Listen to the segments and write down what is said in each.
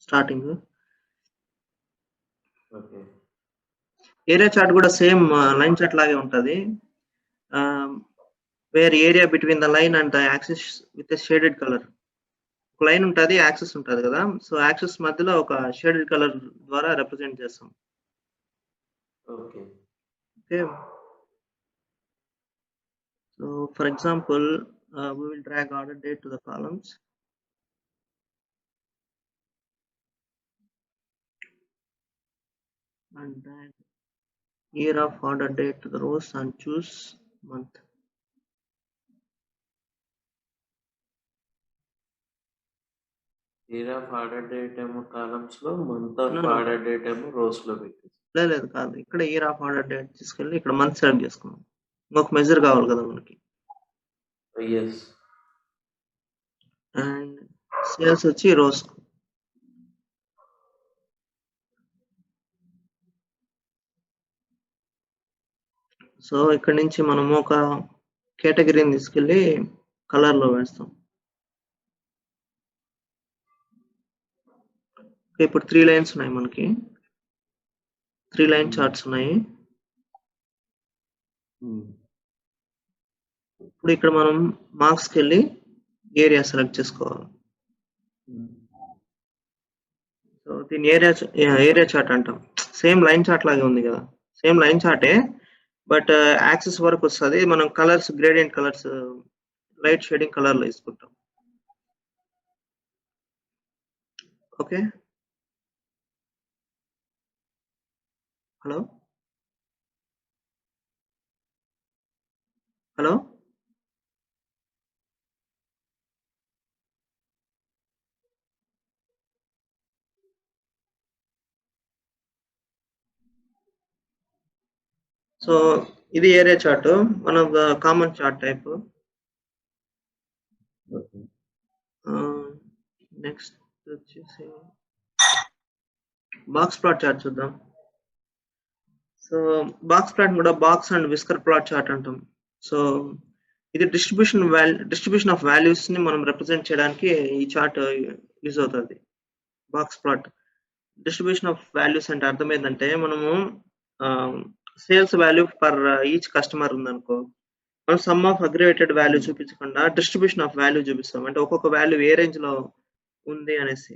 Starting. Okay. Area chart కూడా same line chart లాగే ఉంటది. Where area between the line and the axis with a shaded colour. ఒక line ఉంటది, axis ఉంటది కదా. సో యాక్సిస్ మధ్యలో ఒక షేడెడ్ కలర్ ద్వారా రిప్రజెంట్ చేస్తాం. Okay. Okay. So for example, we will drag order date to the columns. And drag year of order date to the rows and choose month. Year of order date ఏమో columns లో, month of No, no. Order date ఏమో rose లో పెట్టేసి. లేదు కాదు, ఇక్కడ year of order date తీసుకెళ్ళి ఇక్కడ మంత్ సెలెక్ట్ చేసుకున్నాం. ఇంకొక మెజర్ కావాలి కదా మనకి. ఎస్. అండ్ సేల్స్ వచ్చి రోస్. సో ఇక్కడ నుంచి మనము ఒక కేటగిరీని తీసుకెళ్ళి కలర్ లో వేస్తాం. ఇప్పుడు 3 లైన్స్ ఉన్నాయి మనకి, 3 లైన్ చార్ట్స్ ఉన్నాయి. ఇప్పుడు ఇక్కడ మనం మార్క్స్ కి వెళ్ళి ఏరియా సెలెక్ట్ చేసుకోవాలి. సో దీని ఏరియా చార్ట్ అంటాం. సేమ్ లైన్ చార్ట్ లాగే ఉంది కదా, సేమ్ లైన్ చార్టే, బట్ యాక్సిస్ వరకు వస్తుంది. మనం colours, gradient colours, light shading colour లో తీసుకుంటాం. ఓకే. హలో హలో సో ఇది area chart, one of the common chart type. Next వచ్చేసి బాక్స్ ప్లాట్ చార్ట్ చూద్దాం. సో బాక్స్ ప్లాట్ కూడా box and whisker plot chart అంటాం. సో ఇది distribution of values ని మనం రిప్రజెంట్ చేయడానికి ఈ చార్ట్ యూజ్ అవుతుంది. Box plot distribution of values అంటే అర్థం ఏంటంటే, మనము sales value per each customer ఉందనుకో, మనం సమ్ ఆఫ్ అగ్రిగేటెడ్ వాల్యూ చూపించకుండా డిస్ట్రిబ్యూషన్ ఆఫ్ వాల్యూ చూపిస్తాం. అంటే ఒక్కొక్క వాల్యూ ఏ రేంజ్ లో ఉంది అనేసి.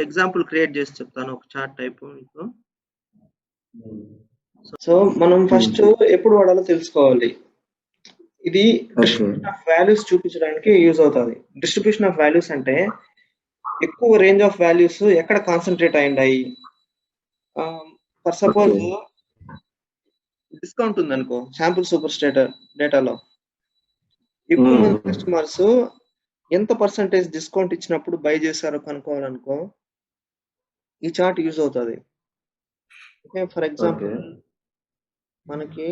ఎగ్జాంపుల్ క్రియేట్ చేసి చెప్తాను, ఒక చార్ట్ టైప్ మీకు. సో మనం ఫస్ట్ ఎప్పుడు వాడాలో తెలుసుకోవాలి. ఇది డిస్ట్రిబ్యూషన్ ఆఫ్ వాల్యూస్ చూపించడానికి యూజ్ అవుతుంది. డిస్ట్రిబ్యూషన్ ఆఫ్ వాల్యూస్ అంటే ఎక్కువ రేంజ్ ఆఫ్ వాల్యూస్ ఎక్కడ కాన్సన్ట్రేట్ అయ్యాయి. ఫర్ సపోజ్ డిస్కౌంట్ ఉంది అనుకో, శాంపుల్ సూపర్ స్టేటర్ డేటాలో ఎక్కువ మంది కస్టమర్స్ ఎంత పర్సంటేజ్ డిస్కౌంట్ ఇచ్చినప్పుడు బై చేశారో కనుక్కోవాలనుకో, ఈ చార్ట్ యూజ్ అవుతుంది. ఓకే. ఫర్ ఎగ్జాంపుల్ మనకి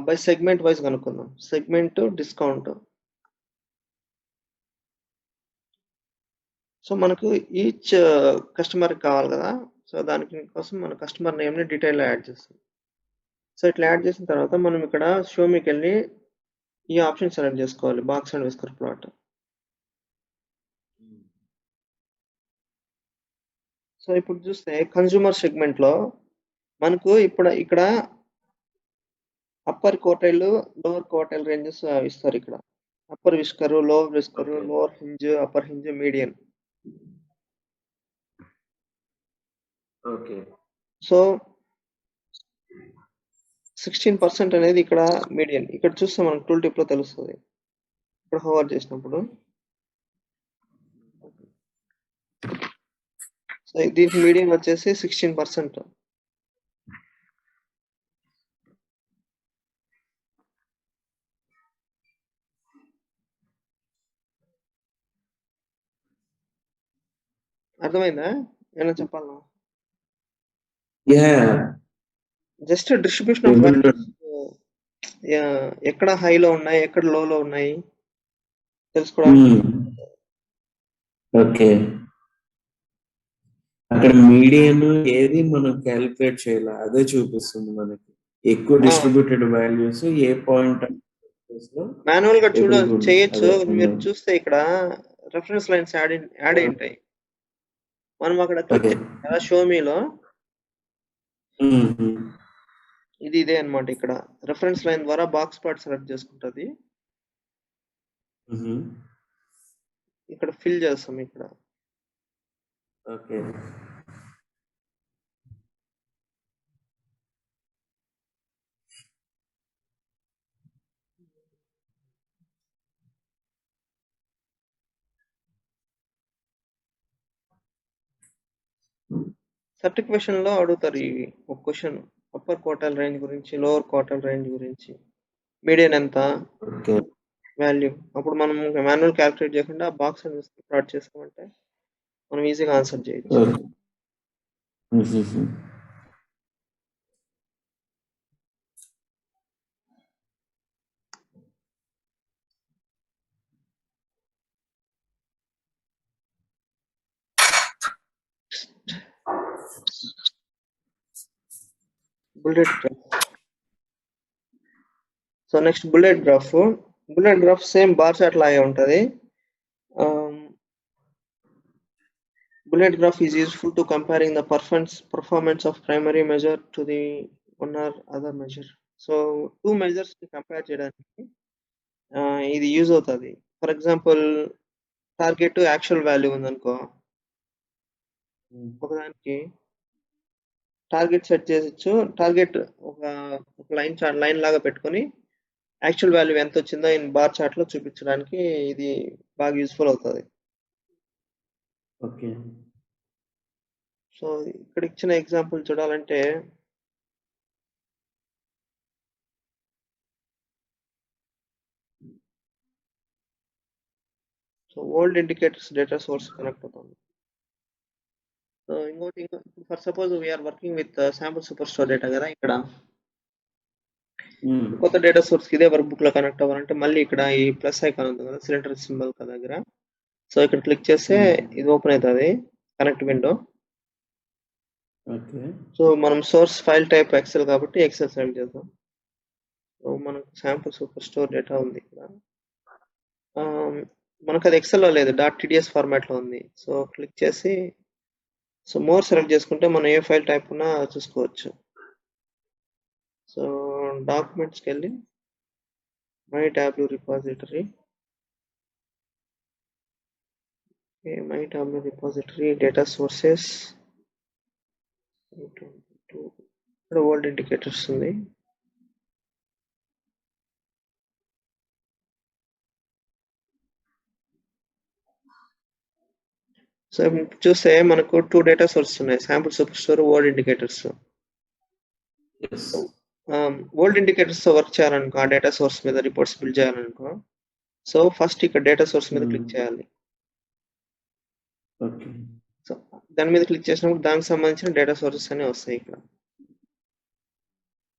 బై సెగ్మెంట్ వైజ్ కనుక్కుందాం. Segment discount. సో మనకు ఈచ్ కస్టమర్ కావాలి కదా. సో దానికి కోసం మన కస్టమర్ నేమ్ ని డీటెయిల్ యాడ్ చేస్తాం. సో ఇట్లా యాడ్ చేసిన తర్వాత మనం ఇక్కడ షో మీకు వెళ్ళి ఈ ఆప్షన్ సెలెక్ట్ చేసుకోవాలి, box and whisker plot. So ఇప్పుడు చూస్తే కన్స్యూమర్ సెగ్మెంట్ లో మనకు ఇక్కడ upper quartile, lower quartile ranges ఇస్తారు. ఇక్కడ upper whisker, lower whisker, lower hinge, upper hinge, median. Okay. So 16% అనేది ఇక్కడ మీడియన్. ఇక్కడ చూస్తే మనకు టూల్ టిప్ లో తెలుస్తుంది. ఇక్కడ హోవర్ చేసినప్పుడు సో దీనికి మీడియన్ వచ్చేసి 16%. అర్థమైందా? ఏమైనా చెప్పాలా? జస్ట్ డిస్ట్రిబ్యూషన్ ఆఫ్ వాల్యూస్ ఎక్కడ హైలో ఉన్నాయి, ఎక్కడ లోలో ఉన్నాయి తెలుసుకోవడానికి. ఓకే. అక్కడ మీడియన్ ఏది మనం క్యాలిక్యులేట్ చేయాలి, అదే చూపిస్తుంది మనకి. ఎక్కువ డిస్ట్రిబ్యూటెడ్ వాల్యూస్ ఏ పాయింట్ మాన్యువల్ గా చేయొచ్చు. అదే మీరు చూస్తే ఇక్కడ రెఫరెన్స్ లైన్స్ యాడ్ అయి ఉంటాయి. మనం అక్కడ క్లిక్ ఓకే. చేస్తాం కదా షోమీలో, హ్మ్. ఇది ఇదే అన్నమాట. ఇక్కడ రెఫరెన్స్ లైన్ ద్వారా బాక్స్ ప్లాట్ సెలెక్ట్ చేసుకుంటది. హుహు. ఇక్కడ ఫిల్ చేస్తాం ఇక్కడ. ఓకే. సర్టిఫికేషన్ లో అడుగుతారు ఇవి ఒక క్వశ్చన్, అప్పర్ క్వార్టైల్ రేంజ్ గురించి, లోవర్ క్వార్టైల్ రేంజ్ గురించి, మీడియన్ ఎంత, ఓకే. వాల్యూ. అప్పుడు మనం మాన్యువల్ క్యాలిక్యులేట్ చేయకుండా బాక్స్ అని ప్లాట్ చేసుకోమంటే మనం ఈజీగా ఆన్సర్ చేయొచ్చు. ఓకే. హుహుహు. Bullet graph. So next bullet graph. Bullet graph same bar chart లాగే ఉంటుంది. Bullet graph is useful to comparing the performance of primary measure to the one or other measure. So two measures ని compare చేయడానికి ఇది use అవుతుంది. For example target actual value ఉందనుకో, ఒకదానికి target set చేయొచ్చు. Target ఒక లైన్ లాగా పెట్టుకొని యాక్చువల్ వాల్యూ ఎంత వచ్చిందో ఇన్ బార్ చార్ట్ లో చూపించడానికి ఇది బాగా యూస్ఫుల్ అవుతుంది. ఓకే. సో ఇక్కడ ఇచ్చిన ఎగ్జాంపుల్ చూడాలంటే so old indicators data source connect అవుతుంది. సో ఇంకోటి for suppose we are working with sample superstore data కదా, ఇక్కడ కొత్త డేటా సోర్స్ ఇదే వర్క్ బుక్ లో కనెక్ట్ అవ్వాలంటే మళ్ళీ ఇక్కడ ఈ ప్లస్ ఐకాన్ ఉంది కదా సిలిండర్ సింబల్ దగ్గర, సో ఇక్కడ క్లిక్ చేస్తే ఇది ఓపెన్ అవుతుంది కనెక్ట్ విండో. ఓకే. సో మనం సోర్స్ ఫైల్ టైప్ ఎక్సెల్ కాబట్టి ఎక్సెల్ సెలెక్ట్ చేద్దాం. సో మనకు శాంపుల్ సూపర్ స్టోర్ డేటా ఉంది ఇక్కడ. మనకు అది ఎక్సెల్లో లేదు, .tds ఫార్మాట్ లో ఉంది. సో క్లిక్ చేసి సో మోర్ సెలెక్ట్ చేసుకుంటే మనం ఏ ఫైల్ టైప్ ఉన్నా చూసుకోవచ్చు. సో డాక్యుమెంట్స్కి వెళ్ళి my Tableau repository, my Tableau repository data sources, ఇక్కడ ఓల్డ్ ఇండికేటర్స్ ఉంది. సో చూస్తే మనకు 2 డేటా సోర్సెస్ ఉన్నాయి, sample super store, old indicators. Old indicators తో వర్క్ చేయాలనుకో, ఆ డేటా సోర్స్ మీద రిపోర్ట్స్ బిల్డ్ చేయాలనుకో, సో ఫస్ట్ ఇక్కడ డేటా సోర్స్ మీద క్లిక్ చేయాలి. ఓకే. సో దాని మీద క్లిక్ చేసినప్పుడు దానికి సంబంధించిన డేటా సోర్సెస్ అనే వస్తాయి ఇక్కడ.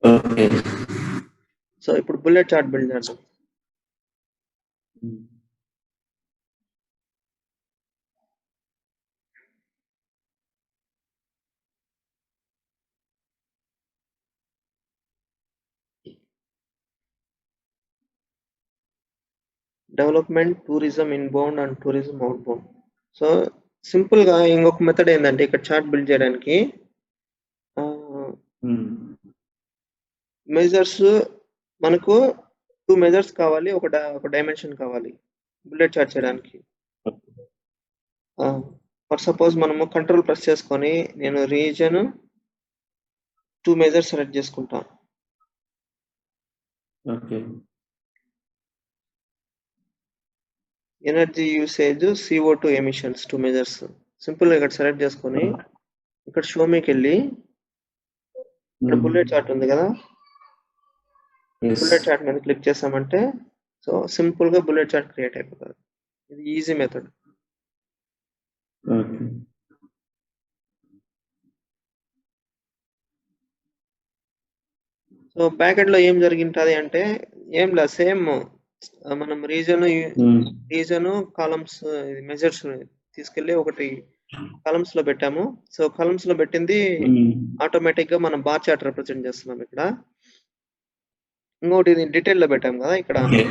ఓకే. సో ఇప్పుడు బుల్లెట్ చార్ట్ బిల్డ్ చేద్దాం. Development, tourism inbound and tourism outbound. So simple గా ఇంకొక మెథడ్ ఏంటంటే ఇక్కడ చార్ట్ బిల్డ్ చేయడానికి మెజర్స్ మనకు 2 మెజర్స్ కావాలి, ఒక డైమెన్షన్ కావాలి బుల్లెట్ చార్ట్ చేయడానికి. ఫర్ సపోజ్ మనము కంట్రోల్ ప్రెస్ చేసుకొని నేను రీజన్ 2 మెజర్స్ సెలెక్ట్ చేసుకుంటా. Okay. Energy usage, CO2 emissions 2 measures simple గా ఇక్కడ సెలెక్ట్ చేసుకొని ఇక్కడ షో మీకి వెళ్ళి ఇక్కడ బుల్లెట్ చార్ట్ ఉంది కదా, బుల్లెట్ చార్ట్ మీద క్లిక్ చేసామంటే సో సింపుల్ గా బుల్లెట్ చార్ట్ క్రియేట్ అయిపోతుంది. ఇది easy method. So back end లో ఏం జరిగింటది అంటే ఏం లేదు, సేమ్ మనం రీజన్ కాలమ్స్ మెజర్స్ తీసుకెళ్లి ఒకటి కాలమ్స్ లో పెట్టాము. సో కాలమ్స్ లో పెట్టింది ఆటోమేటిక్ గా మనం బార్ చార్ట్ రిప్రజెంట్ చేస్తున్నాం ఇక్కడ. ఇంకోటి ఇది డీటెయిల్ లో పెట్టాం కదా ఇక్కడ ఓకే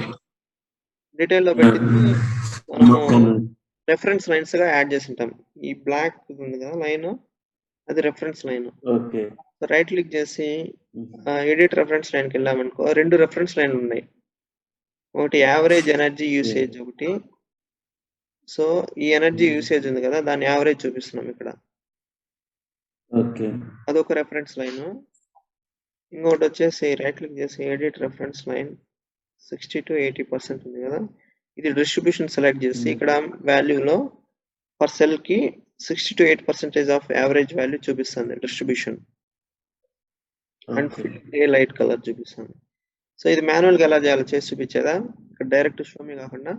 డీటెయిల్ లో పెట్టింది మనము మొత్తం రెఫరెన్స్ లైన్స్ గా యాడ్ చేసి ఉంటాం. ఈ బ్లాక్ ఉంది కదా లైన్ అది reference line. Okay right click చేసి ఎడిట్ రెఫరెన్స్ లైన్కి వెళ్ళామనుకో 2 రెఫరెన్స్ లైన్లు ఉన్నాయి. ఒకటి యావరేజ్ ఎనర్జీ యూసేజ్ ఒకటి. సో ఈ ఎనర్జీ యూసేజ్ ఉంది కదా దాని యావరేజ్ చూపిస్తున్నాం ఇక్కడ. ఓకే అదొక రెఫరెన్స్ లైన్. ఇంకోటి వచ్చేసి రైట్ క్లిక్ చేసి ఎడిట్ రెఫరెన్స్ లైన్ 60 to 80% ఉంది కదా ఇది డిస్ట్రిబ్యూషన్ సెలెక్ట్ చేసి ఇక్కడ వాల్యూలో పర్ సెల్ కి 60 to 8% ఆఫ్ యావరేజ్ వాల్యూ చూపిస్తుంది distribution and fill A light colour చూపిస్తుంది. సో ఇది మాన్యువల్ గా ఎలా చేయాలో చేసి చూపించేదా ఇక్కడ డైరెక్ట్ షోమి కాకుండా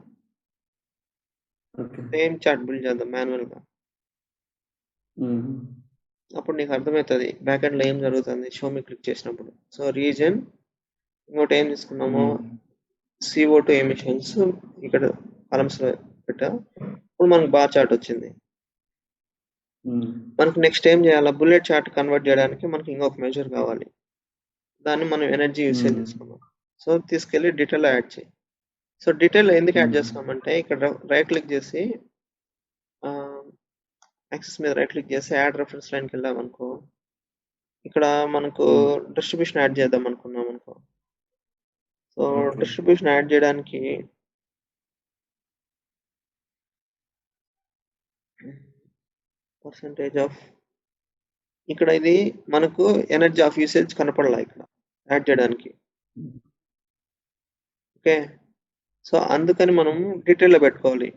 ఓకే సేమ్ చార్ట్ బిల్డ్ చేద్దాం మాన్యువల్ గా. అప్పుడు నీకు అర్థమవుతుంది బ్యాక్ ఎండ్ లో ఏం జరుగుతుంది షోమి క్లిక్ చేసినప్పుడు. సో రీజన్ ఇంకోటి ఏం తీసుకున్నాము CO2 ఎమిషన్స్ ఇక్కడ కాలమ్స్ లో పెట్టా. ఇప్పుడు మనకు బార్ చార్ట్ వచ్చింది. మనకు నెక్స్ట్ ఏం చేయాలి బుల్లెట్ చార్ట్ కన్వర్ట్ చేయడానికి మనకి ఇంకొక మెజర్ కావాలి. దాన్ని మనం ఎనర్జీ యూసేజ్ తీసుకున్నాం. సో తీసుకెళ్ళి డీటెయిల్ యాడ్ చేయి. సో డీటెయిల్ ఎందుకు యాడ్ చేస్తామంటే ఇక్కడ రైట్ క్లిక్ చేసి యాక్సెస్ మీద రైట్ క్లిక్ చేసి యాడ్ రెఫరెన్స్ లైన్కి వెళ్ళాం అనుకో ఇక్కడ మనకు డిస్ట్రిబ్యూషన్ యాడ్ చేద్దాం అనుకున్నాం అనుకో. సో డిస్ట్రిబ్యూషన్ యాడ్ చేయడానికి పర్సంటేజ్ ఆఫ్ ఇక్కడ ఇది మనకు ఎనర్జీ ఆఫ్ యూసేజ్ కనపడలా ఇక్కడ యాడ్ చేయడానికి. ఓకే సో అందుకని మనం డీటెయిల్లో పెట్టుకోవాలి.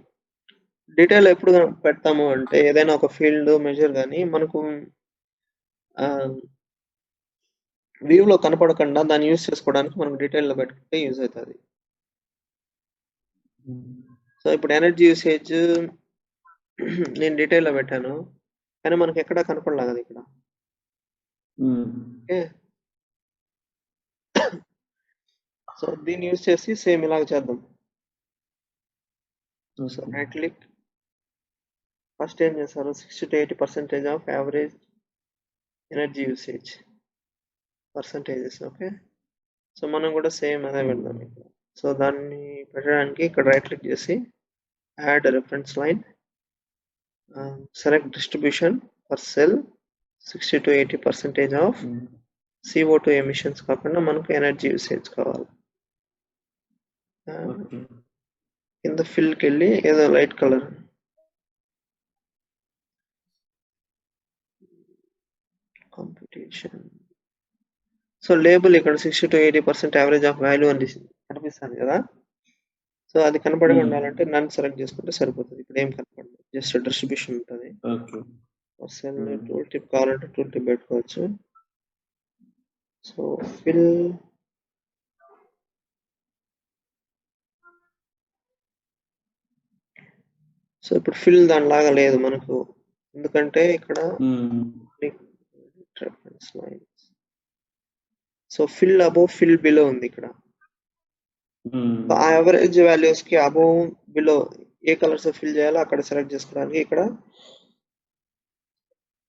డీటెయిల్ ఎప్పుడు పెడతాము అంటే ఏదైనా ఒక ఫీల్డ్ మెజర్ కానీ మనకు వ్యూలో కనపడకుండా దాన్ని యూజ్ చేసుకోవడానికి మనకు డీటెయిల్లో పెట్టుకుంటే యూజ్ అవుతుంది. సో ఇప్పుడు ఎనర్జీ యూసేజ్ నేను డీటెయిల్లో పెట్టాను కానీ మనకి ఎక్కడా కనపడలా కదా ఇక్కడ. ఓకే సో దీన్ని యూజ్ చేసి సేమ్ ఇలాగ చేద్దాం. సో రైట్ క్లిక్ ఫస్ట్ ఏం చేస్తారు 60 to 80% of average energy usage percentages. Okay so మనం కూడా సేమ్ అదే పెడదాం ఇక్కడ. సో దాన్ని పెట్టడానికి ఇక్కడ రైట్ క్లిక్ చేసి add reference line select distribution per cell 60 to 80% of CO2 emissions కాకుండా మనకు ఎనర్జీ యూసేజ్ కావాలి. కింద ఫిల్కి వెళ్ళి ఏదో light colour competition. So label ఇక్కడ 60 to 80% యావరేజ్ ఆఫ్ వాల్యూ అని కనిపిస్తుంది కదా. సో అది కనపడగా ఉండాలంటే నన్ను సెలెక్ట్ చేసుకుంటే సరిపోతుంది. ఇక్కడ ఏం కనపడదు జస్ట్ డిస్ట్రిబ్యూషన్ ఉంటుంది. సెల్ టూల్ టిప్ కావాలంటే టూల్ టిప్ పెట్టుకోవచ్చు. సో ఫిల్ సో ఇప్పుడు ఫిల్ దానిలాగా లేదు మనకు ఎందుకంటే ఇక్కడ reference lines. So fill above fill below ఉంది ఇక్కడ. ఆ యావరేజ్ వాల్యూస్ కి అబోవ్ బిలో ఏ కలర్స్ ఫిల్ చేయాలో అక్కడ సెలెక్ట్ చేసుకోవడానికి ఇక్కడ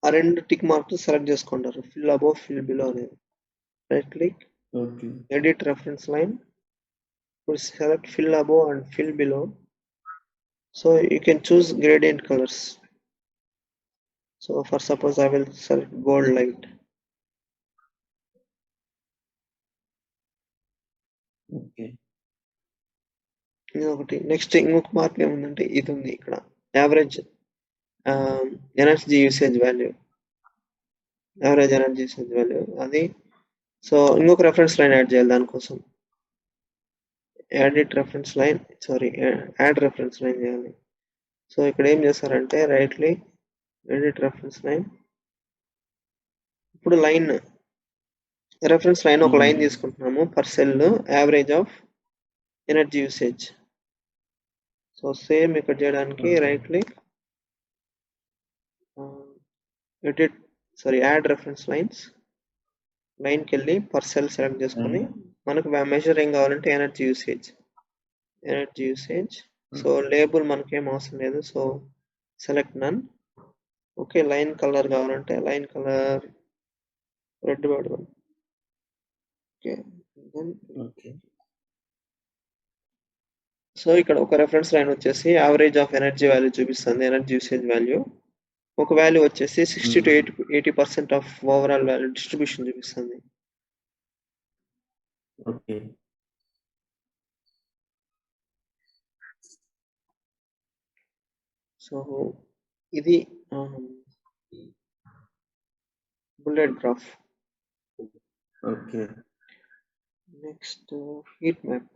ఆ రెండు టిక్ మార్క్స్ సెలెక్ట్ చేసుకుంటారు ఫిల్ అబోవ్ ఫిల్ బిలో అనేది. Right click edit reference line select fill above and fill below. So you can choose gradient colors. So for suppose I will select gold light. Okay. Next ఇంకొక mark ఏముందంటే ఇది ఉంది ఇక్కడ average energy usage value అది. So ఇంకొక reference line add చేయాలి దానికోసం add reference line చేయాలి. సో ఇక్కడ ఏం చేస్తారంటే right click edit reference line. ఇప్పుడు లైన్ రెఫరెన్స్ లైన్ ఒక లైన్ తీసుకుంటున్నాము per cell average of energy usage. So same ఇక్కడ చేయడానికి రైట్ క్లిక్ యాడ్ రెఫరెన్స్ లైన్కి వెళ్ళి పర్ సెల్ సెలెక్ట్ చేసుకొని మనకు మెజర్ ఏం కావాలంటే ఎనర్జీ యూసేజ్. సో లేబుల్ మనకేం అవసరం లేదు. So select none. Okay line colour కావాలంటే లైన్ కలర్ రెడ్ పెడదాం. Okay Then okay. సో ఇక్కడ ఒక రెఫరెన్స్ లైన్ వచ్చేసి యావరేజ్ ఆఫ్ ఎనర్జీ వాల్యూ చూపిస్తుంది, ఎనర్జీ యూసేజ్ వాల్యూ. ఒక వాల్యూ వచ్చేసి 60 to 80% of overall value distribution చూపిస్తుంది. ఓకే. సో ఇది bullet graph. Okay. Next heat map.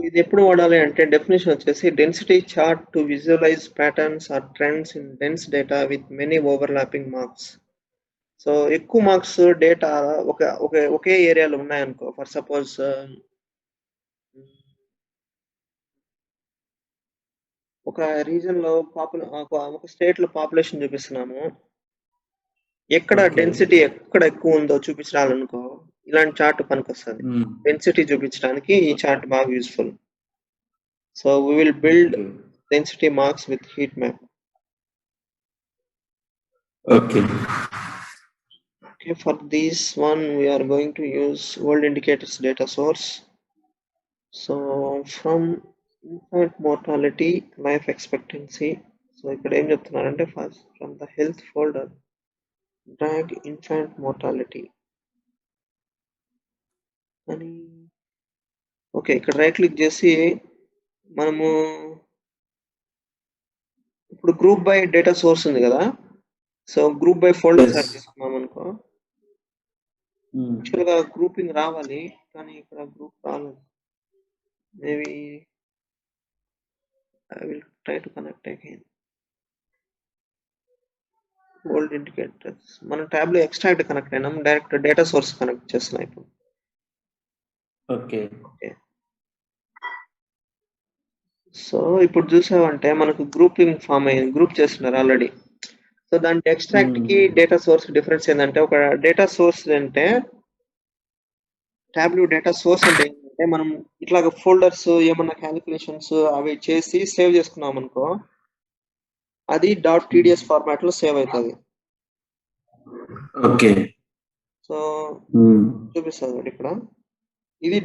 ఇది ఎప్పుడు వాడాలి అంటే డెఫినేషన్ వచ్చేసి density chart to visualise patterns or trends in dense data with many overlapping marks. So ఎక్కువ మార్క్స్ డేటా ఒకే ఏరియాలో ఉన్నాయనుకో, for suppose ఒక రీజన్ లో ఒక స్టేట్ లో పాపులేషన్ చూపిస్తున్నాము, ఎక్కడ Okay. డెన్సిటీ ఎక్కడ ఎక్కువ ఉందో చూపించాలనుకో ఇలాంటి చార్ట్ పనికొస్తుంది. డెన్సిటీ చూపించడానికి ఈ చార్ట్ బాగా useful. So we will build Okay. density marks with heat map. Okay. Okay, for this one we are going to use world indicators data source. So from infant mortality, life expectancy. So ఇక్కడ ఏం చెప్తున్నారంటే first from the health folder drag infant mortality అని. Okay, ఇక్కడ right click చేసి మనము ఇప్పుడు group by data source ఉంది కదా, so group by folder Yes. Select చేసుకున్నాం అనుకో, యాక్చువల్ గా గ్రూపింగ్ రావాలి కానీ ఇక్కడ గ్రూప్ రాలేదు. Maybe I will try to connect again. Old indicators మనం ట్యాబ్ లో ఎక్స్ట్రాక్ట్ కనెక్ట్ అయినాం, డైరెక్ట్ డేటా సోర్స్ కనెక్ట్ చేస్తున్నాం ఇప్పుడు. ఓకే. ఓకే, సో ఇప్పుడు చూసామంటే మనకు గ్రూపింగ్ ఫామ్ అయ్యింది, గ్రూప్ చేస్తున్నారు ఆల్రెడీ. సో దాంట్లో ఎక్స్ట్రాక్ట్ కి డేటా సోర్స్ డిఫరెన్స్ ఏంటంటే, ఒక డేటా సోర్స్ అంటే ట్యాబ్లెట్ డేటా సోర్స్ అంటే ఏంటంటే మనం ఇట్లాగ ఫోల్డర్స్ ఏమన్నా క్యాలిక్యులేషన్స్ అవి చేసి సేవ్ చేసుకున్నాం అనుకో, అది .tds ఫార్మాట్ లో సేవ్ అవుతుంది. ఓకే. సో చూపిస్తుంది ఇక్కడ, ఇది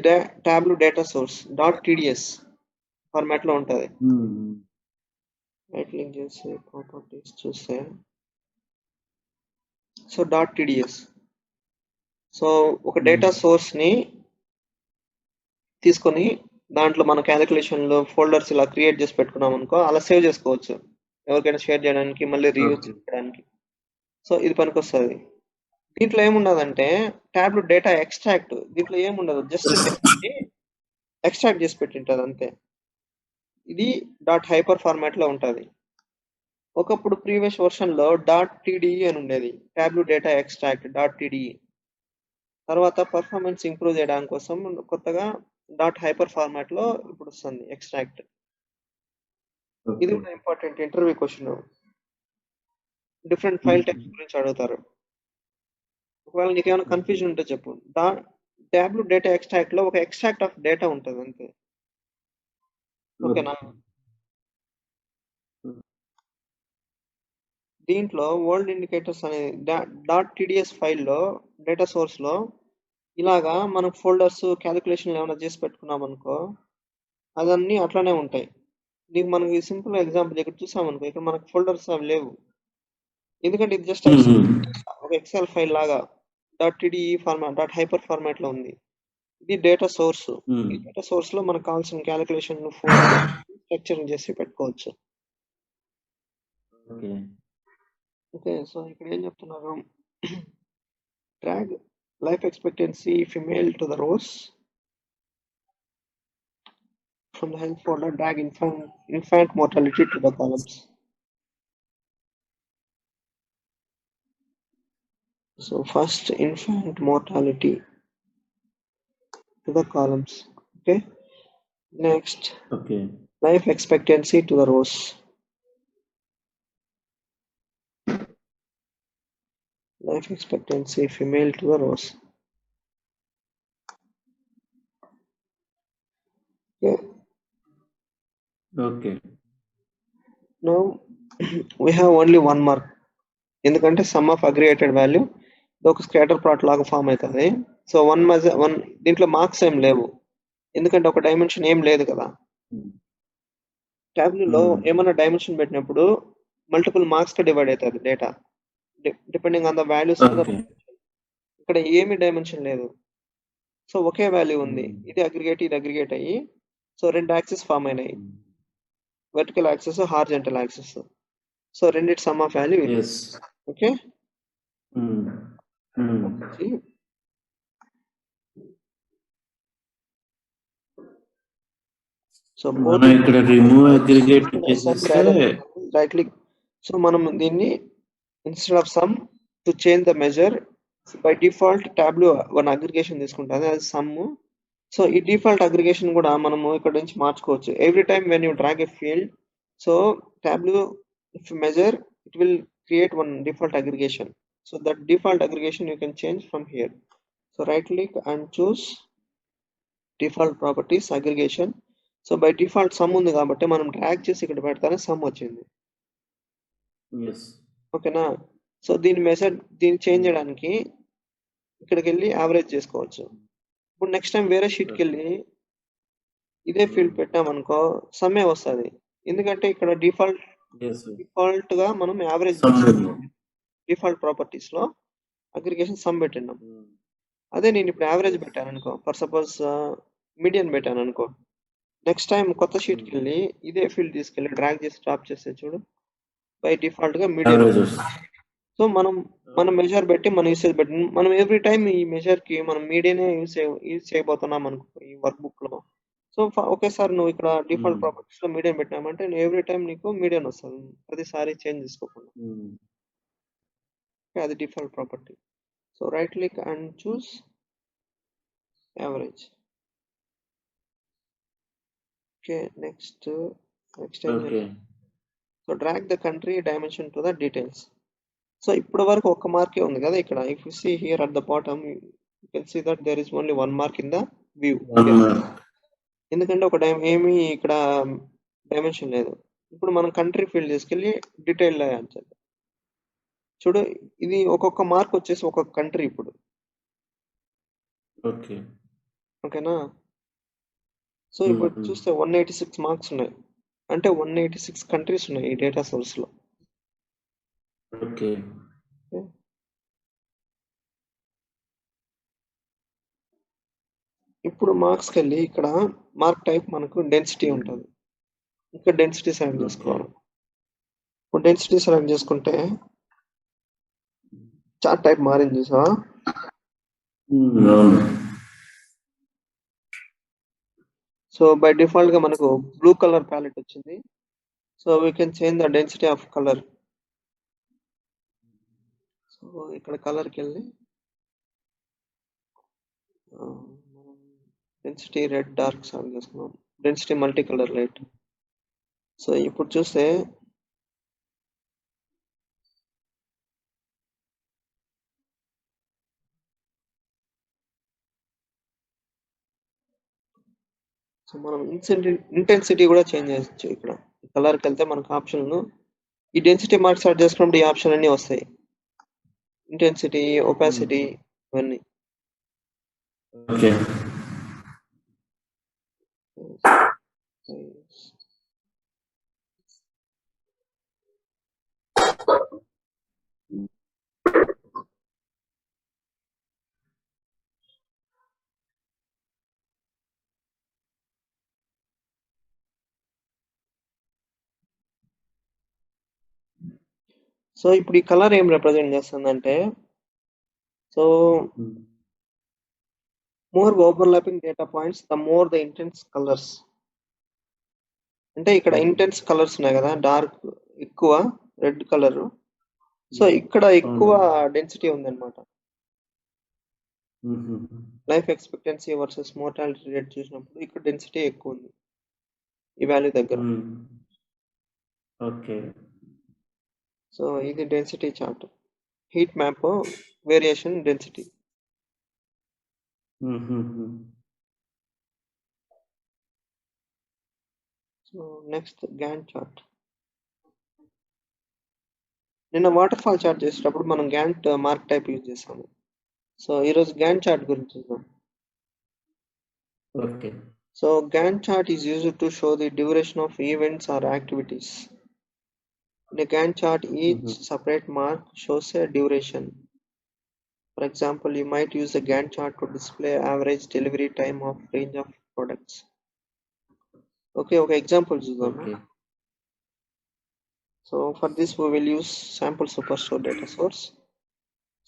tablet data source .tds format లో ఉంటుంది. రైట్ లింక్ చేసి ప్రాపర్టీస్ చూస్తే సో .tds. సో ఒక డేటా సోర్స్ ని తీసుకొని దాంట్లో మన క్యాలిక్యులేషన్లో ఫోల్డర్స్ ఇలా క్రియేట్ చేసి పెట్టుకున్నాం అనుకో, అలా సేవ్ చేసుకోవచ్చు ఎవరికైనా షేర్ చేయడానికి, మళ్ళీ రీయూజ్ చేయడానికి. సో ఇది పనికొస్తుంది. దీంట్లో ఏముండదంటే ట్యాబ్లెట్ డేటా ఎక్స్ట్రాక్ట్, దీంట్లో ఏముండదు, జస్ట్ ఎక్స్ట్రాక్ట్ చేసి పెట్టింటుంది అంతే. ఇది .hyper ఫార్మాట్ లో ఉంటుంది. ఒకప్పుడు ప్రీవియస్ వర్షన్ లో .tde అని ఉండేది, ట్యాబ్లెట్ డేటా ఎక్స్ట్రాక్ట్ .tde. తర్వాత పర్ఫార్మెన్స్ ఇంప్రూవ్ చేయడానికి కోసం కొత్తగా .hyper ఫార్మాట్ లో ఇప్పుడు వస్తుంది ఎక్స్ట్రాక్ట్. ఇది కూడా important interview question. Different file types గురించి అడుగుతారు. ఒకవేళ నీకు ఏమైనా కన్ఫ్యూజన్ ఉంటే చెప్పు. ట్యాబ్లెట్ డేటా ఎక్స్ట్రాక్ట్ లో ఒక ఎక్స్ట్రాక్ట్ ఆఫ్ డేటా ఉంటుంది అంతే. ఓకేనా? దీంట్లో వరల్డ్ ఇండికేటర్స్ అనే .tds ఫైల్లో డేటా సోర్స్ లో ఇలాగా మనం ఫోల్డర్స్ క్యాలిక్యులేషన్ ఏమైనా చేసి పెట్టుకున్నాం అనుకో, అదన్నీ అట్లానే ఉంటాయి. నీకు మనకి సింపుల్ ఎగ్జాంపుల్ ఇక్కడ చూసామనుకో, ఇక్కడ మనకు ఫోల్డర్స్ అవి లేవు, ఎందుకంటే ఇది జస్ట్ ఒక ఎక్సెల్ ఫైల్ లాగా .tde ఫార్మాట్ .hyper ఫార్మాట్ లో ఉంది. ఇది డేటా సోర్స్. ఈ డేటా సోర్స్ లో మనకు కావాల్సిన క్యాలిక్యులేషన్ స్ట్రక్చరింగ్ చేసి పెట్టుకోవచ్చు. ఓకే, సో ఇక్కడ ఏం చెప్తున్నారు, drag life expectancy female to the rose from the health folder, drag infant mortality to the columns. So first infant mortality to the columns. Okay, next life expectancy to the rows. Life expectancy female to the rows. Okay. Okay. Now we have only one mark. ఎందుకంటే some of aggregated value ఒక scatter plot లాగా form అవుతుంది. So one దీంట్లో marks ఏం లేవు ఎందుకంటే ఒక dimension ఏం లేదు కదా. ట్యాబ్లూలో ఏమైనా డైమెన్షన్ పెట్టినప్పుడు మల్టిపుల్ మార్క్స్ గా డివైడ్ అవుతుంది data depending on the values. ఇక్కడ ఏమి డైమెన్షన్ లేదు, సో ఒకే వాల్యూ ఉంది. ఇది అగ్రిగేట్ అయ్యి సో రెండు యాక్సెస్ ఫామ్ అయినాయి, vertical axes, horizontal axes. So రెండిటి సమ్ ఆఫ్ వాల్యూ ఇది. ఓకే. సో ఇక్కడ రిమూవ్ అగ్రిగేట్ చేసేస్తే రైట్ క్లిక్. సో మనం దీన్ని instead of sum to change the measure, by default Tableau one aggregation తీసుకుంటుంది, అది సమ్. సో ఈ డిఫాల్ట్ అగ్రిగేషన్ కూడా మనము ఇక్కడ నుంచి మార్చుకోవచ్చు. Every time when you drag a field, so Tableau if measure it will create one default aggregation. So that default aggregation you can change from here. So right click and choose default properties aggregation. So by default sum ఉంది కాబట్టి మనం drag చేసి ఇక్కడ పెడతానే some వచ్చింది. ఓకేనా. So దీన్ని change చేయడానికి ఇక్కడికి వెళ్ళి యావరేజ్ చేసుకోవచ్చు. ఇప్పుడు నెక్స్ట్ టైం వేరే షీట్కి వెళ్ళి ఇదే ఫీల్డ్ పెట్టామనుకో సమ్మే వస్తుంది, ఎందుకంటే ఇక్కడ డిఫాల్ట్ గా మనం యావరేజ్ డిఫాల్ట్ ప్రాపర్టీస్ లో అగ్రిగేషన్ సమ్ పెట్టినాం. అదే నేను ఇప్పుడు యావరేజ్ పెట్టాను అనుకో, ఫర్ సపోజ్ మీడియన్ పెట్టాను అనుకో, నెక్స్ట్ టైం కొత్త షీట్కి వెళ్ళి ఇదే ఫీల్డ్ తీసుకెళ్ళి డ్రాగ్ చేసి డ్రాప్ చేస్తే చూడు బై డిఫాల్ట్ గా మీడియన్. సో మనం మెజర్ పెట్టి మనం యూసేజ్ పెట్టి మనం ఎవ్రీ టైం ఈ మెజర్ కి మనం మీడియనే యూజ్ చేయబోతున్నాం అనుకో ఈ వర్క్ బుక్ లో. సో ఒకేసారి నువ్వు ఇక్కడ డిఫాల్ట్ ప్రాపర్టీస్ లో మీడియన్ పెట్టినామంటే ఎవ్రీ టైం నీకు మీడియన్ వస్తుంది, ప్రతిసారి చేంజ్ చేసుకోకుండా. అది default property. So right click and choose average. Okay, next so drag the country dimension to the details. So ఇప్పటి వరకు ఒక్క మార్కే ఉంది కదా ఇక్కడ. If you see here at the bottom you can see that there is only one mark in the view. ఎందుకంటే ఏమి ఇక్కడ డైమెన్షన్ లేదు. ఇప్పుడు మనం కంట్రీ ఫీల్డ్ తీసుకెళ్ళి డీటెయిల్ చేద్దాం. చూడు ఇది ఒక్కొక్క మార్క్ వచ్చేసి ఒక్కొక్క కంట్రీ ఇప్పుడు. ఓకేనా. సో ఇప్పుడు చూస్తే 186 మార్క్స్ ఉన్నాయి, అంటే 186 కంట్రీస్ ఉన్నాయి ఈ డేటా సోర్స్ లో. ఇప్పుడు మార్క్స్కి వెళ్ళి ఇక్కడ మార్క్ టైప్ మనకు డెన్సిటీ ఉంటుంది, ఇక్కడ డెన్సిటీ సెలెక్ట్ చేసుకోవాలి. ఇప్పుడు డెన్సిటీ సెలెక్ట్ చేసుకుంటే చార్ట్ టైప్ మారింది చూసావా. సో బై డిఫాల్ట్ గా మనకు బ్లూ కలర్ ప్యాలెట్ వచ్చింది. So we can change the density of colour. So ఇక్కడ కలర్కి వెళ్ళి డెన్సిటీ రెడ్ డార్క్ సెలెక్ట్ చేసుకున్నాం, density multi colour light. So ఇప్పుడు చూస్తే సో మనం ఇంటెన్సిటీ కూడా చేంజ్ చేయొచ్చు. ఇక్కడ కలర్కి వెళ్తే మనకు ఆప్షన్ ఈ డెన్సిటీ మార్క్స్ సెలెక్ట్ చేసుకున్నప్పుడు ఈ ఆప్షన్ అన్ని వస్తాయి, ఇంటెన్సిటీ, ఒపాసిటీ, ఇవన్నీ. సో ఇప్పుడు ఈ కలర్ ఏం రిప్రజెంట్ చేస్తుందంటే, so more overlapping data points the more the intense colours. అంటే ఇక్కడ ఇంటెన్స్ కలర్స్ ఉన్నాయి కదా, డార్క్ ఎక్కువ రెడ్ కలర్. సో ఇక్కడ ఎక్కువ డెన్సిటీ ఉందన్నమాట. Life expectancy versus mortality rate చూసినప్పుడు ఇక్కడ డెన్సిటీ ఎక్కువ ఉంది. ఈ వాల్యూ దగ్గర. ఓకే. సో ఇది density chart, heat map variation density. So next Gantt chart. నిన్న వాటర్ ఫాల్ చార్ట్ చేసేటప్పుడు మనం గ్యాంట్ మార్క్ టైప్ యూజ్ చేసాము. సో ఈరోజు గ్యాన్ చార్ట్ గురించి చూద్దాం. Okay. So Gantt chart is used to show the duration of events or activities. In a Gantt chart, each separate mark shows a duration. For example, you might use a Gantt chart to display average delivery time of range of products. Okay, example చూద్దాం. Okay. So for this we will use sample superstore data source.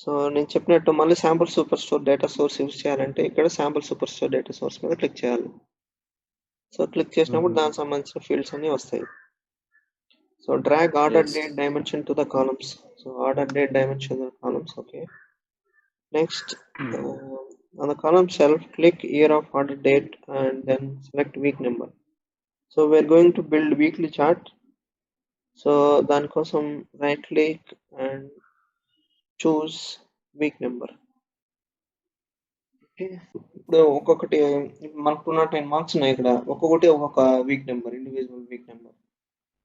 So నేను చెప్పినట్టు మళ్ళీ sample superstore data source use చేయాలంటే ఇక్కడ sample superstore data source మీద click చేయాలి. So click చేసినప్పుడు దానికి సంబంధించిన ఫీల్డ్స్ అన్ని వస్తాయి. So drag order date dimension to the columns. So order date dimension to the columns. Okay. Next, on the column shelf, click year of order date and then select week number. So we're going to build weekly chart. So దాని కోసం right click and choose week number. ఇప్పుడు ఒక్కొక్కటి మనకు 209 marks ఉన్నాయి ఇక్కడ, ఒక్కొక్కటి ఒక్కొక్క week number, individual week number.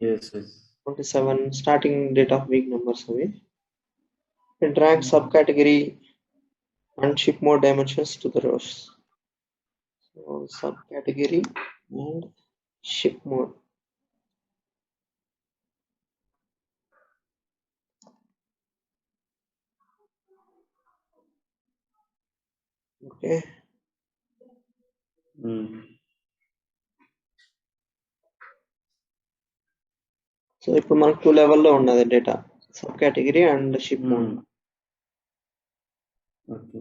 27 starting date of week numbers అవి. Drag sub category and ship more dimensions to the rows. So sub category and ship mode. Okay. So ఇప్పుడు మనకు 2 లెవెల్లో ఉన్నది data, sub category and ship mode. Okay.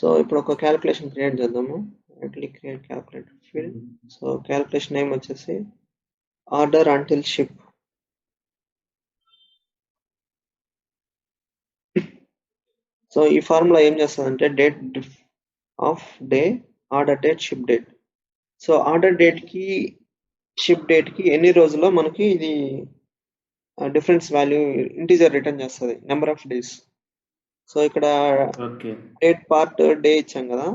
So ఇప్పుడు ఒక calculation create చేద్దాము. Create calculator field. So calculation name వచ్చేసి order until ship. So ఈ formula ఏం చేస్తుందంటే date of day, order date, ship date. So order date కి ship date కి ఎన్ని రోజుల్లో మనకి ఇది డిఫరెన్స్ వాల్యూ ఇంటీజర్ రిటర్న్ చేస్తుంది, నెంబర్ ఆఫ్ డేస్. సో ఇక్కడ డేట్ పార్ట్ డే ఇచ్చాం కదా,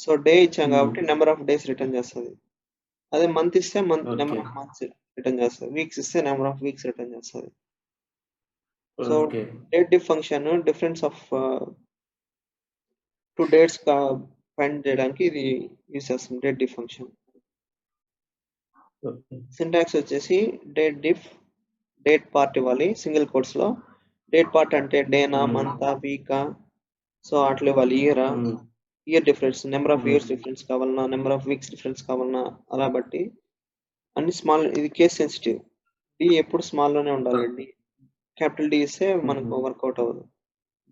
సో డే ఇచ్చాం కాబట్టి నెంబర్ ఆఫ్ డేస్ రిటర్న్ చేస్తుంది. అదే మంత్ ఇస్తే నెంబర్ ఆఫ్ మంత్స్ రిటర్న్ చేస్తుంది, వీక్స్ ఇస్తే నెంబర్ ఆఫ్ వీక్స్ రిటర్న్ చేస్తుంది. So date diff function difference of 2 dates find చేయడానికి ఇది యూస్ చేస్తాం, డేట్ డిఫ్ ఫంక్షన్. సింటాక్స్ వచ్చేసి డేట్ డిఫ్, డేట్ పార్ట్ ఇవ్వాలి సింగిల్ కోట్స్ లో. డేట్ పార్ట్ అంటే డేనా, మంతా, వీకా, సో అట్లా ఇవ్వాలి. Year difference, number of years difference కావాలన్నా, నెంబర్ ఆఫ్ వీక్స్ డిఫరెన్స్ కావాలన్నా, అలా బట్టి అన్ని స్మాల్. ఇది కేస్ సెన్సిటివ్, డి ఎప్పుడు స్మాల్ లోనే ఉండాలండి. క్యాపిటల్ డి ఇస్తే మనకు వర్కౌట్ అవ్వదు.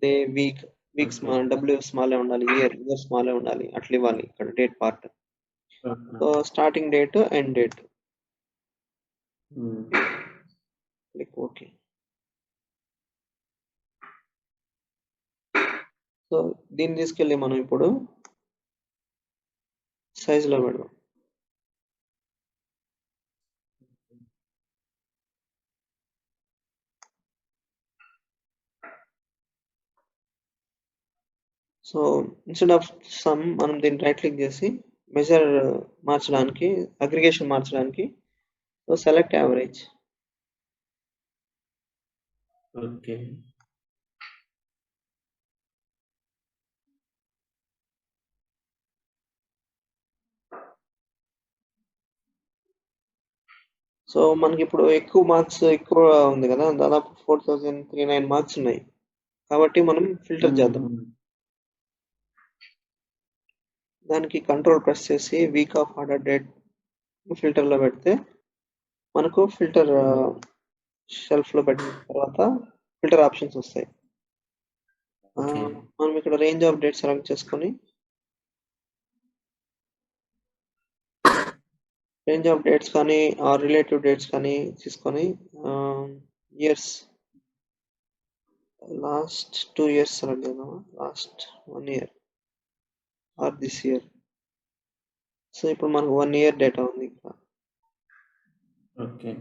Day, week small, W small ఉండాలి, ఇయర్ స్మాల్ ఉండాలి, అట్లా ఇవ్వాలి ఇక్కడ date part. So starting date, end date. Click okay. So దీన్ని తీసుకెళ్ళి మనం ఇప్పుడు సైజులో పెడదాం. సో ఇన్స్టెడ్ ఆఫ్ సమ్ మనం దీన్ని రైట్ క్లిక్ చేసి మెజర్ మార్చడానికి, అగ్రిగేషన్ మార్చడానికి, so select average. Okay. So మనకి ఇప్పుడు ఎక్కువ మార్క్స్ ఎక్కువ ఉంది కదా, దాదాపు 4039 మార్క్స్ ఉన్నాయి కాబట్టి మనం ఫిల్టర్ చేద్దాం. దానికి కంట్రోల్ ప్రెస్ చేసి week off order date filter లో పెడితే మనకు ఫిల్టర్ షెల్ఫ్ లో పెట్టిన తర్వాత ఫిల్టర్ ఆప్షన్స్ వస్తాయి. మనం ఇక్కడ రేంజ్ ఆఫ్ డేట్ సెలెక్ట్ చేసుకొని రేంజ్ ఆఫ్ డేట్స్ కానీ ఆర్ రిలేటివ్ డేట్స్ కానీ తీసుకొని ఇయర్స్ లాస్ట్ 2 years అడిగాను, last 1 year or this year. So ఇప్పుడు మనకు 1 year డేటా ఉంది ఇక్కడ. ఓకే.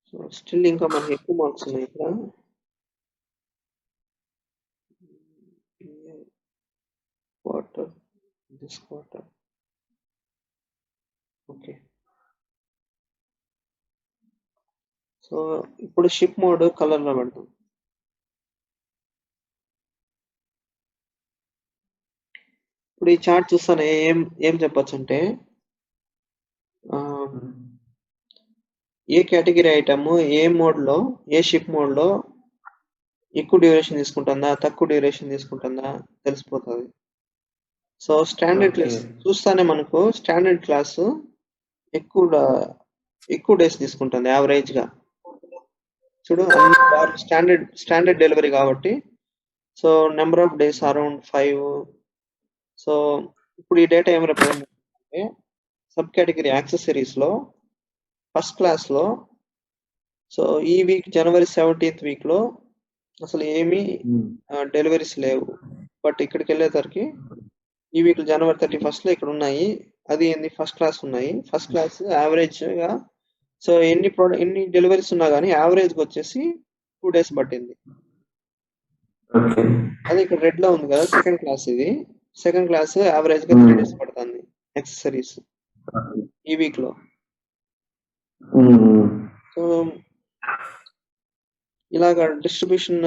సో స్టిల్ ఇంకా మనకి ఎక్కువ మార్క్స్ ఉన్నాయి ఇక్కడ. Quarter, this quarter. Okay. So ఇప్పుడు షిప్ మోడ్ కలర్ లో పెడతాం. ఇప్పుడు ఈ చార్ట్ చూస్తానే ఏం చెప్పొచ్చు అంటే ఏ కేటగిరీ ఐటమ్ ఏ మోడ్ లో, ఏ షిప్ మోడ్ లో ఎక్కువ డ్యూరేషన్ తీసుకుంటుందా తక్కువ డ్యూరేషన్ తీసుకుంటుందా తెలిసిపోతుంది. సో స్టాండర్డ్ క్లాస్ చూస్తానే మనకు స్టాండర్డ్ క్లాస్ ఎక్కువ డేస్ తీసుకుంటుంది యావరేజ్ గా. చూడు స్టాండర్డ్ డెలివరీ కాబట్టి so number of days around 5. So ఇప్పుడు ఈ డేటా ఏం రిప్రజెంట్ అంటే సబ్ కేటగిరీ యాక్సెసరీస్ లో ఫస్ట్ క్లాస్ లో సో ఈ వీక్ జనవరి 17th వీక్ లో అసలు ఏమీ డెలివరీస్ లేవు. బట్ ఇక్కడికి వెళ్ళేసరికి ఈ వీక్ జనవరి 31st లో ఇక్కడ ఉన్నాయి. అది ఏంది ఫస్ట్ క్లాస్ ఉన్నాయి. ఫస్ట్ క్లాస్ యావరేజ్ గా సో ఎన్ని డెలివరీస్ ఉన్నా కానీ యావరేజ్ గా వచ్చేసి 2 days పట్టింది. అది ఇక్కడ రెడ్ లో ఉంది కదా సెకండ్ క్లాస్. ఇది సెకండ్ క్లాస్ యావరేజ్ గా 3 days పడుతుంది యాక్సెసరీస్ ఈ వీక్ లో. సో ఇలాగా డిస్ట్రిబ్యూషన్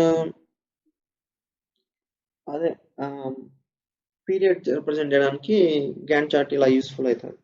అదే పీరియడ్ రిప్రజెంట్ చేయడానికి గ్యాన్ చార్ట్ ఇలా యూస్ఫుల్ అవుతుంది.